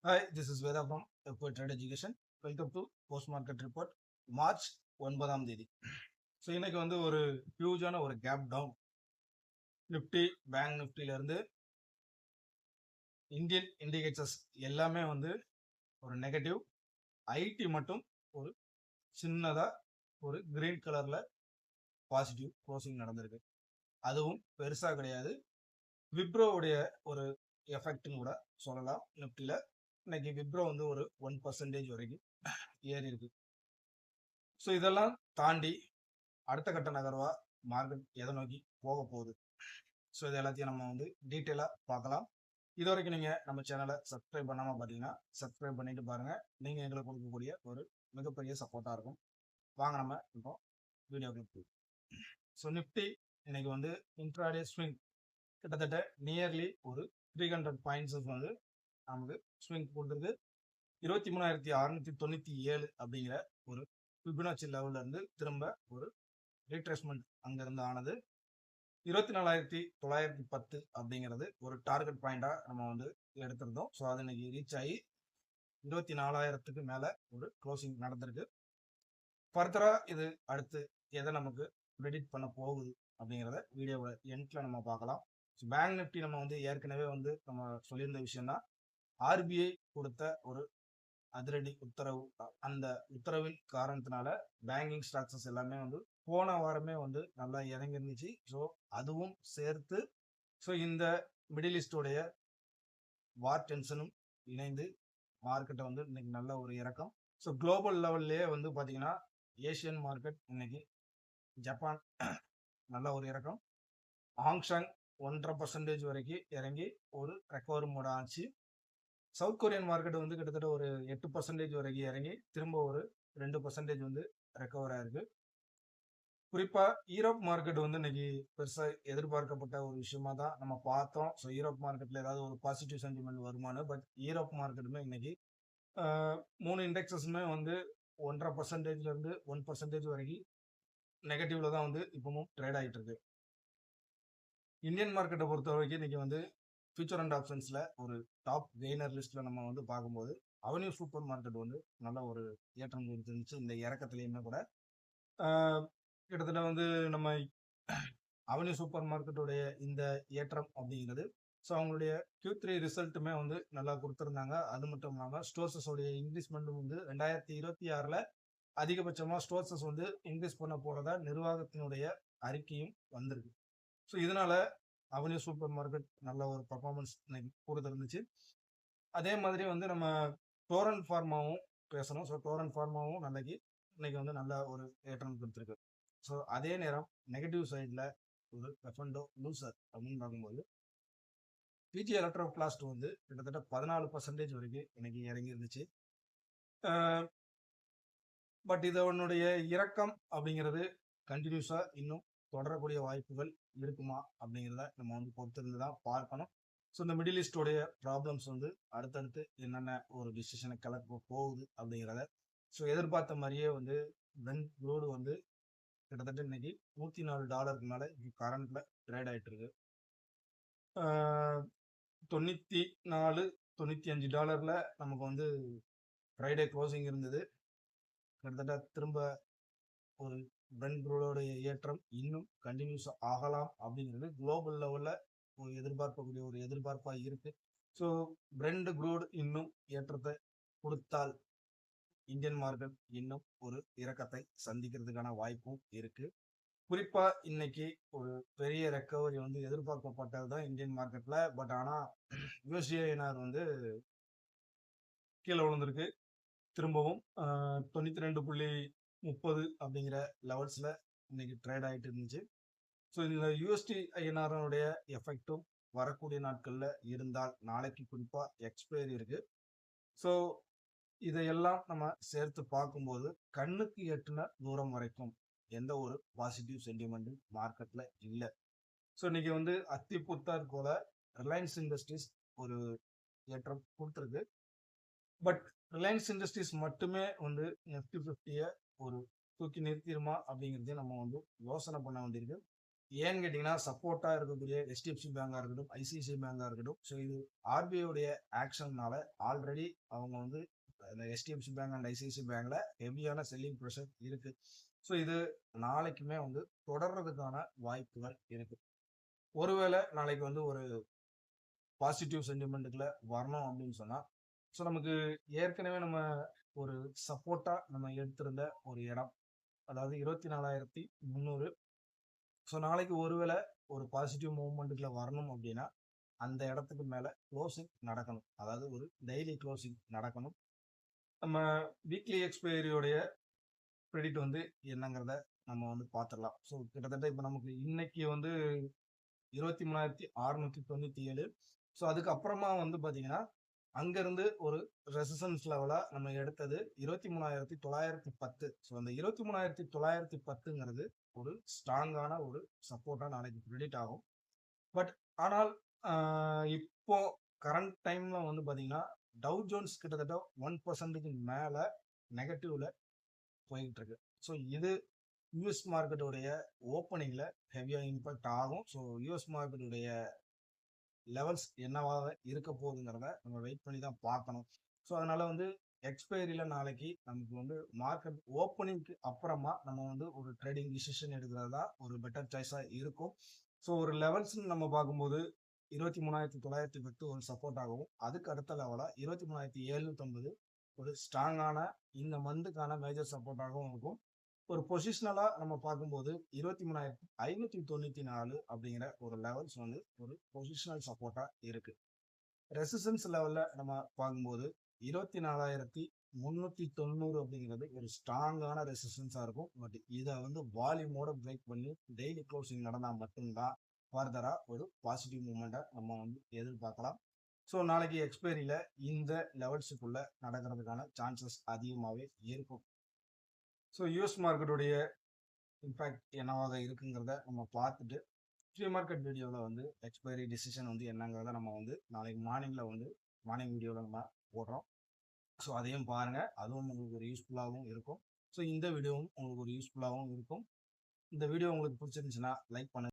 Hi, this is Veda from F4 Trade Education. Welcome to Post Market Report, March 9ஆம் தேதி. So இன்னைக்கு வந்து ஒரு ஹியூஜான ஒரு கேப் டவுன் நிஃப்டி பேங்க் நிஃப்டில இருந்து இந்தியன் இண்டிகேட்டர்ஸ் எல்லாமே வந்து ஒரு நெகட்டிவ். ஐடி மட்டும் ஒரு சின்னதா ஒரு கிரீன் கலர்ல பாசிட்டிவ் க்ளோசிங் நடந்திருக்கு. அதுவும் பெருசா கிடையாது. விப்ரோவுடைய ஒரு எஃபெக்ட்னு கூட சொல்லலாம். நிஃப்டில இன்னைக்கு விப்ரோ வந்து ஒரு 1% வரைக்கும் ஏறி இருக்கு. ஸோ இதெல்லாம் தாண்டி அடுத்த கட்ட நகர்வா மார்க்கெட் எதை நோக்கி போக போகுது. ஸோ இது எல்லாத்தையும் நம்ம வந்து டீட்டெயிலாக பார்க்கலாம். இது வரைக்கும் நீங்கள் நம்ம சேனலை சப்ஸ்கிரைப் பண்ணாமல் பார்த்தீங்கன்னா சப்ஸ்கிரைப் பண்ணிட்டு பாருங்கள். நீங்கள் எங்களுக்கு கொடுக்கக்கூடிய ஒரு மிகப்பெரிய சப்போர்ட்டாக இருக்கும். வாங்க நம்ம இப்போ வீடியோக்குள்ள போய். ஸோ நிஃப்டி இன்னைக்கு வந்து இன்ட்ராடே ஸ்விங் கிட்டத்தட்ட நியர்லி ஒரு 300 பாயிண்ட்ஸ் வந்து நமக்கு ஸ்விங் கொடுத்துருக்கு. 23,697 அப்படிங்கிற ஒரு ஃபிபனாச்சி லெவல்ல இருந்து திரும்ப ஒரு ரீட்ரேஸ்மெண்ட் அங்கிருந்து ஆனது. 24,910 அப்படிங்கிறது ஒரு டார்கெட் பாயிண்டா நம்ம வந்து எடுத்திருந்தோம். ஸோ அது இன்னைக்கு ரீச் ஆகி 24,000க்கு மேல ஒரு க்ளோசிங் நடந்திருக்கு. ஃபர்தரா இது அடுத்து எதை நமக்கு ப்ரெடிக்ட் பண்ண போகுது அப்படிங்கிறத வீடியோவை எண்ட்ல நம்ம பார்க்கலாம். பேங்க் நிஃப்டி நம்ம வந்து ஏற்கனவே வந்து நம்ம சொல்லியிருந்த விஷயம் தான். ஆர்பிஐ கொடுத்த ஒரு அதிரடி உத்தரவு. அந்த உத்தரவின் காரணத்தினால பேங்கிங் ஸ்டாக்ஸஸ் எல்லாமே வந்து போன வாரமே வந்து நல்லா இறங்கி இருந்துச்சு. ஸோ அதுவும் சேர்த்து ஸோ இந்த மிடில் ஈஸ்டோடைய வார் டென்ஷனும் இணைந்து மார்க்கெட்டை வந்து இன்னைக்கு நல்ல ஒரு இறக்கம். ஸோ குளோபல் லெவல்லையே வந்து பார்த்தீங்கன்னா ஏஷியன் மார்க்கெட் இன்னைக்கு ஜப்பான் நல்ல ஒரு இறக்கம். ஹாங்ஷாங் 1.5% வரைக்கும் இறங்கி ஒரு ரெக்கவரி மோட ஆச்சு. சவுத் கொரியன் மார்க்கெட் வந்து கிட்டத்தட்ட ஒரு 8% வரைக்கும் இறங்கி திரும்ப ஒரு 2% வந்து ரெக்கவர் ஆயிருக்கு. குறிப்பா யூரோப் மார்க்கெட் வந்து இன்னைக்கு பெருசா எதிர்பார்க்கப்பட்ட ஒரு விஷயமா தான் நம்ம பார்த்தோம். ஸோ யூரோப் மார்க்கெட்ல ஏதாவது ஒரு பாசிட்டிவ் சென்டிமெண்ட் வருமானு. பட் யூரோப் மார்க்கெட்டுமே இன்னைக்கு 3 இண்டெக்ஸஸுமே வந்து 1.5%ல இருந்து 1% வரைக்கும் நெகட்டிவ்ல தான் வந்து இப்பவும் ட்ரேட் ஆகிட்டு இருக்கு. இந்தியன் மார்க்கெட்டை பொறுத்த வரைக்கும் இன்னைக்கு வந்து ஃபியூச்சர் அண்ட் ஆப்ஷன்ஸ்ல ஒரு டாப் கெய்னர் லிஸ்ட்ல நம்ம வந்து பார்க்கும்போது அவென்யூ சூப்பர் மார்க்கெட் வந்து நல்ல ஒரு ஏற்றம் கொடுத்துருந்துச்சு. இந்த இறக்கத்திலையுமே கூட கிட்டத்தட்ட வந்து நம்ம அவென்யூ சூப்பர் மார்க்கெட்டுடைய இந்த ஏற்றம் அப்படிங்கிறது ஸோ அவங்களுடைய Q3 ரிசல்ட்டுமே வந்து நல்லா கொடுத்துருந்தாங்க. அது மட்டும் இல்லாமல் ஸ்டோர்ஸஸோடைய இன்க்ரீஸ்மெண்ட்டும் வந்து 2026ல் அதிகபட்சமாக ஸ்டோர்ஸஸ் வந்து இன்க்ரீஸ் பண்ண போகிறதா நிர்வாகத்தினுடைய அறிக்கையும் வந்திருக்கு. ஸோ இதனால அவென்யூ சூப்பர் மார்க்கெட் நல்ல ஒரு பர்ஃபார்மன்ஸ் இன்னைக்கு கொடுத்துருந்துச்சு. அதே மாதிரி வந்து நம்ம டோரன் ஃபார்மாவும் பேசணும். ஸோ டோரன் ஃபார்மாவும் இன்னைக்கு வந்து நல்ல ஒரு ஏற்றம் கொடுத்துருக்கு. ஸோ அதே நேரம் நெகட்டிவ் சைடில் ஒரு ரெஃபண்டோ லூசர் அப்படின்னு பார்க்கும்போது பிஜி எலக்ட்ரோ பிளாஸ்ட் வந்து கிட்டத்தட்ட 14% வரைக்கும் இன்னைக்கு இறங்கி இருந்துச்சு. பட் இதனுடைய இறக்கம் அப்படிங்கிறது கண்டினியூஸா இன்னும் தொடரக்கூடிய வாய்ப்புகள் இருக்குமா அப்படிங்கிறத நம்ம வந்து பொறுத்திருந்து தான் பார்க்கணும். ஸோ இந்த மிடில் ஈஸ்டோடைய ப்ராப்ளம்ஸ் வந்து அடுத்தடுத்து என்னென்ன ஒரு டிசிஷனை கிளப்ப போகுது அப்படிங்கிறத ஸோ எதிர்பார்த்த மாதிரியே வந்து பிரெண்ட் க்ரூடு வந்து கிட்டத்தட்ட இன்னைக்கு $104 மேல கரண்ட்ல ட்ரேட் ஆயிட்டு இருக்கு. $94-95 நமக்கு வந்து ஃப்ரைடே க்ளோசிங் இருந்தது. கிட்டத்தட்ட திரும்ப ஒரு பிரெண்ட் க்ரூடோடைய ஏற்றம் இன்னும் கண்டினியூஸ் ஆகலாம் அப்படிங்கிறது குளோபல் லெவலில் ஒரு எதிர்பார்க்கக்கூடிய ஒரு எதிர்பார்ப்பாக இருக்கு. ஸோ பிரெண்ட் க்ரூட் இன்னும் ஏற்றத்தை கொடுத்தால் இந்தியன் மார்க்கெட் இன்னும் ஒரு இறக்கத்தை சந்திக்கிறதுக்கான வாய்ப்பும் இருக்கு. குறிப்பா இன்னைக்கு ஒரு பெரிய ரெக்கவரி வந்து எதிர்பார்க்கப்பட்டது தான் இந்தியன் மார்க்கெட்ல. பட் ஆனா யூஎஸ்டிஐஎன்ஆர் வந்து கீழே விழுந்திருக்கு. திரும்பவும் 92.30 அப்படிங்கிற லெவல்ஸ்ல இன்னைக்கு ட்ரேட் ஆகிட்டு இருந்துச்சு. ஸோ இந்த யூஎஸ்டிஐஎன்ஆருடைய எஃபெக்டும் வரக்கூடிய நாட்கள்ல இருந்தால் நாளைக்கு குறிப்பா எக்ஸ்பைரி இருக்கு. ஸோ இதையெல்லாம் நம்ம சேர்த்து பார்க்கும்போது கண்ணுக்கு எட்டுன தூரம் வரைக்கும் எந்த ஒரு பாசிட்டிவ் சென்டிமெண்ட்டும் மார்க்கெட்ல இல்லை. ஸோ இன்னைக்கு வந்து அத்தி புத்தார் போல ரிலையன்ஸ் இண்டஸ்ட்ரீஸ் ஒரு ஏற்றம் கொடுத்துருக்கு. பட் ரிலையன்ஸ் இண்டஸ்ட்ரீஸ் மட்டுமே வந்து Nifty 50 ஒரு தூக்கி நிறுத்திடுமா அப்படிங்கிறதையும் நம்ம வந்து யோசனை பண்ண வேண்டியிருக்கு. ஏன்னு கேட்டிங்கன்னா, சப்போர்ட்டா இருக்கக்கூடிய HDFC பேங்கா இருக்கட்டும், ICICI பேங்கா இருக்கட்டும். ஸோ இது RBI உடைய ஆக்ஷன்னால ஆல்ரெடி அவங்க வந்து இந்த HDFC பேங்க் அண்ட் ICICI பேங்க்ல ஹெவியான செல்லிங் ப்ரெஷர் இருக்கு. ஸோ இது நாளைக்குமே வந்து தொடர்றதுக்கான வாய்ப்புகள் இருக்கு. ஒருவேளை நாளைக்கு வந்து ஒரு பாசிட்டிவ் சென்டிமெண்ட்டுக்குள்ள வரணும் அப்படின்னு சொன்னா, ஸோ நமக்கு ஏற்கனவே நம்ம ஒரு சப்போர்ட்டா நம்ம எடுத்திருந்த ஒரு இடம், அதாவது 24,300. ஸோ நாளைக்கு ஒருவேளை ஒரு பாசிட்டிவ் மூவ்மெண்ட்டுக்குள்ள வரணும் அப்படின்னா, அந்த இடத்துக்கு மேல க்ளோசிங் நடக்கணும். அதாவது ஒரு டெய்லி க்ளோசிங் நடக்கணும். நம்ம வீக்லி எக்ஸ்பைரியோடைய கிரெடிட் வந்து என்னங்கிறத நம்ம வந்து பார்த்துடலாம். ஸோ கிட்டத்தட்ட இப்போ நமக்கு இன்னைக்கு வந்து 23,697. ஸோ அதுக்கப்புறமா வந்து பார்த்தீங்கன்னா, அங்கிருந்து ஒரு ரெசிஸ்டன்ஸ் லெவலா நம்ம எடுத்தது 23,910. ஸோ அந்த 23,910ங்கிறது ஒரு ஸ்ட்ராங்கான ஒரு சப்போர்ட்டா நாளைக்கு கிரெடிட் ஆகும். பட் ஆனால் இப்போ கரண்ட் டைம்ல வந்து பார்த்தீங்கன்னா, டவ் ஜோன்ஸ் கிட்டத்தட்ட 1%க்கு மேல நெகட்டிவ்ல போயிட்டு இருக்கு. ஸோ இது யூஎஸ் மார்க்கெட்டுடைய ஓப்பனிங்ல ஹெவியா இம்பாக்ட் ஆகும். ஸோ யூஎஸ் மார்க்கெட்டுடைய லெவல்ஸ் என்னவாக இருக்க போகுதுங்கிறத நம்ம வெயிட் பண்ணி தான் பார்க்கணும். ஸோ அதனால வந்து எக்ஸ்பைரியில் நாளைக்கு நமக்கு வந்து மார்க்கெட் ஓப்பனிங்க்கு அப்புறமா நம்ம வந்து ஒரு ட்ரேடிங் டிசிஷன் எடுக்கிறது தான் ஒரு பெட்டர் சாய்ஸாக இருக்கும். ஸோ ஒரு லெவல்ஸ்ன்னு நம்ம பார்க்கும்போது 23,910 ஒரு சப்போர்ட் ஆகவும், அதுக்கு அடுத்த லெவலாக 23,750 ஒரு ஸ்ட்ராங்கான இந்த மந்த்துக்கான மேஜர் சப்போர்ட்டாகவும் இருக்கும். ஒரு பொசிஷனலா நம்ம பார்க்கும்போது 23,594 அப்படிங்கிற ஒரு லெவல்ஸ் வந்து ஒரு பொசிஷனல் சப்போர்ட்டா இருக்கு. ரெசிஸ்டன்ஸ் லெவல்ல நம்ம பார்க்கும்போது 24,390 அப்படிங்கிறது ஒரு ஸ்ட்ராங்கான ரெசிஸ்டன்ஸா இருக்கும். பட் இதை வந்து வால்யூமோட பிரேக் பண்ணி டெய்லி க்ளோசிங் நடந்தால் மட்டும்தான் ஃபர்தரா ஒரு பாசிட்டிவ் மூமெண்ட்டை நம்ம வந்து எதிர்பார்க்கலாம். ஸோ நாளைக்கு எக்ஸ்பைரியில இந்த லெவல்ஸுக்குள்ள நடக்கிறதுக்கான சான்சஸ் அதிகமாகவே இருக்கும். ஸோ யூஎஸ் மார்க்கெட்டுடைய இம்பேக்ட் என்னவாக இருக்குங்கிறத நம்ம பார்த்துட்டு, ஃப்ரீ மார்க்கெட் வீடியோவில் வந்து எக்ஸ்பைரி டிசிஷன் வந்து என்னங்கிறத நம்ம வந்து நாளைக்கு மார்னிங்கில் வந்து மார்னிங் வீடியோவில் நம்ம போடுறோம். ஸோ அதையும் பாருங்கள். அதுவும் உங்களுக்கு ஒரு யூஸ்ஃபுல்லாகவும் இருக்கும். ஸோ இந்த வீடியோவும் உங்களுக்கு ஒரு யூஸ்ஃபுல்லாகவும் இருக்கும். இந்த வீடியோ உங்களுக்கு பிடிச்சிருந்துச்சுன்னா லைக் பண்ணுங்கள்.